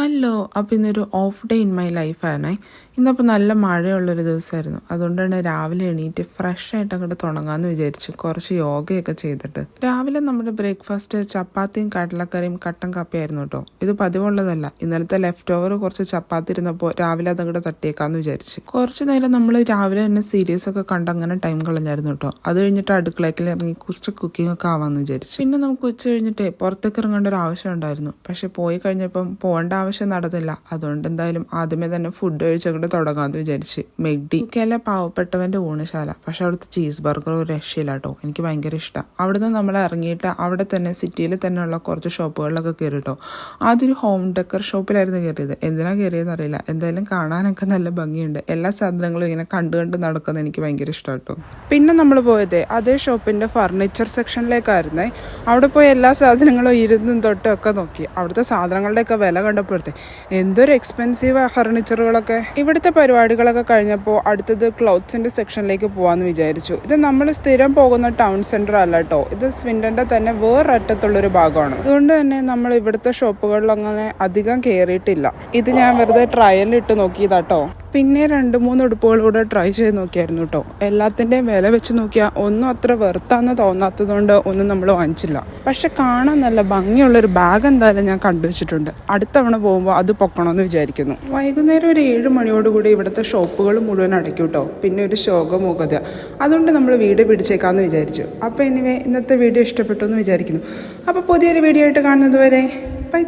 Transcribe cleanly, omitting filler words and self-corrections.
Hello. അപ്പോൾ ഇന്നൊരു off day in my ലൈഫാണേ. ഇന്നപ്പോൾ നല്ല മഴയുള്ളൊരു ദിവസമായിരുന്നു. അതുകൊണ്ടാണ് രാവിലെ എണീറ്റ് ഫ്രഷ് ആയിട്ട് അങ്ങോട്ട് തുടങ്ങാമെന്ന് വിചാരിച്ചു. കുറച്ച് യോഗയൊക്കെ ചെയ്തിട്ട് രാവിലെ നമ്മുടെ ബ്രേക്ക്ഫാസ്റ്റ് ചപ്പാത്തിയും കടലക്കറിയും കട്ടൻ കാപ്പിയായിരുന്നു കേട്ടോ. ഇത് പതിവുള്ളതല്ല. ഇന്നലത്തെ ലെഫ്റ്റ് ഓവർ കുറച്ച് ചപ്പാത്തി ഇരുന്നപ്പോൾ രാവിലെ അതങ്ങോട്ട് തട്ടിയേക്കാന്ന് വിചാരിച്ചു. കുറച്ച് നേരം നമ്മൾ രാവിലെ തന്നെ സീരീസ് ഒക്കെ കണ്ട് അങ്ങനെ ടൈം കളഞ്ഞായിരുന്നു കേട്ടോ. അത് കഴിഞ്ഞിട്ട് അടുക്കളയ്ക്ക് ഇറങ്ങി കുറച്ച് കുക്കിംഗ് ഒക്കെ ആവാമെന്ന് വിചാരിച്ചു. പിന്നെ നമുക്ക് ഉച്ച കഴിഞ്ഞിട്ട് പുറത്തേക്ക് ഇറങ്ങേണ്ട ഒരു ആവശ്യം ഉണ്ടായിരുന്നു. പക്ഷെ പോയി കഴിഞ്ഞപ്പം പോകേണ്ട ആവശ്യം നടന്നില്ല. അതുകൊണ്ട് എന്തായാലും ആദ്യമേ തന്നെ ഫുഡ് കഴിച്ചങ്ങോട്ട് തുടങ്ങാമെന്ന് വിചാരിച്ച്. മെഗ്ഡി കേരള പാവപ്പെട്ടവന്റെ ഊണശാല. പക്ഷെ അവിടുത്തെ ചീസ് ബർഗർ ഒരു രക്ഷയില്ല കേട്ടോ. എനിക്ക് ഭയങ്കര ഇഷ്ടമാണ്. അവിടുന്ന് നമ്മൾ ഇറങ്ങിയിട്ട് അവിടെ തന്നെ സിറ്റിയിൽ തന്നെയുള്ള കുറച്ച് ഷോപ്പുകളിലൊക്കെ കയറി കേട്ടോ. ആദ്യം ഹോം ഡെക്കർ ഷോപ്പിലായിരുന്നു കയറിയത്. എന്തിനാ കയറിയെന്ന് അറിയില്ല. എന്തായാലും കാണാനൊക്കെ നല്ല ഭംഗിയുണ്ട്. എല്ലാ സാധനങ്ങളും ഇങ്ങനെ കണ്ട് നടക്കുന്നത് എനിക്ക് ഭയങ്കര ഇഷ്ടം കേട്ടോ. പിന്നെ നമ്മൾ പോയത് അതേ ഷോപ്പിന്റെ ഫർണിച്ചർ സെക്ഷനിലേക്കായിരുന്നേ. അവിടെ പോയി എല്ലാ സാധനങ്ങളും ഇരുന്നും തൊട്ടും ഒക്കെ നോക്കി. അവിടുത്തെ സാധനങ്ങളുടെയൊക്കെ വില കണ്ടപ്പോഴത്തെ എന്തൊരു എക്സ്പെൻസീവ് ഫർണിച്ചറുകളൊക്കെ. ഇവിടുത്തെ പരിപാടികളൊക്കെ കഴിഞ്ഞപ്പോൾ അടുത്തത് ക്ലോത്ത്സിന്റെ സെക്ഷനിലേക്ക് പോകാമെന്ന് വിചാരിച്ചു. ഇത് നമ്മൾ സ്ഥിരം പോകുന്ന ടൗൺ സെന്റർ അല്ല കേട്ടോ. ഇത് സ്വിൻഡന്റെ തന്നെ വേറൊറ്റത്തുള്ളൊരു ഭാഗമാണ്. അതുകൊണ്ട് തന്നെ നമ്മൾ ഇവിടുത്തെ ഷോപ്പുകളിൽ അങ്ങനെ അധികം കയറിയിട്ടില്ല. ഇത് ഞാൻ വെറുതെ ട്രയലിട്ട് നോക്കിയതാട്ടോ. പിന്നെ 2-3 ഉടുപ്പുകൾ കൂടെ ട്രൈ ചെയ്ത് നോക്കിയായിരുന്നു കേട്ടോ. എല്ലാത്തിൻ്റെയും വില വെച്ച് നോക്കിയാൽ ഒന്നും അത്ര വെറുത്താന്ന് തോന്നാത്തതുകൊണ്ട് ഒന്നും നമ്മൾ വാങ്ങിച്ചില്ല. പക്ഷെ കാണാൻ നല്ല ഭംഗിയുള്ളൊരു ബാഗ് എന്തായാലും ഞാൻ കണ്ടുവച്ചിട്ടുണ്ട്. അടുത്തവണ പോകുമ്പോൾ അത് പൊക്കണമെന്ന് വിചാരിക്കുന്നു. വൈകുന്നേരം ഒരു 7 മണിയോടുകൂടി ഇവിടുത്തെ ഷോപ്പുകൾ മുഴുവൻ അടയ്ക്കും കേട്ടോ. പിന്നെ ഒരു ശോകമൂകത. അതുകൊണ്ട് നമ്മൾ വീഡിയോ പിടിച്ചേക്കാമെന്ന് വിചാരിച്ചു. അപ്പോൾ ഇന്നത്തെ വീഡിയോ ഇഷ്ടപ്പെട്ടു എന്ന് വിചാരിക്കുന്നു. അപ്പോൾ പുതിയൊരു വീഡിയോ ആയിട്ട് കാണുന്നത് വരെ ബൈ.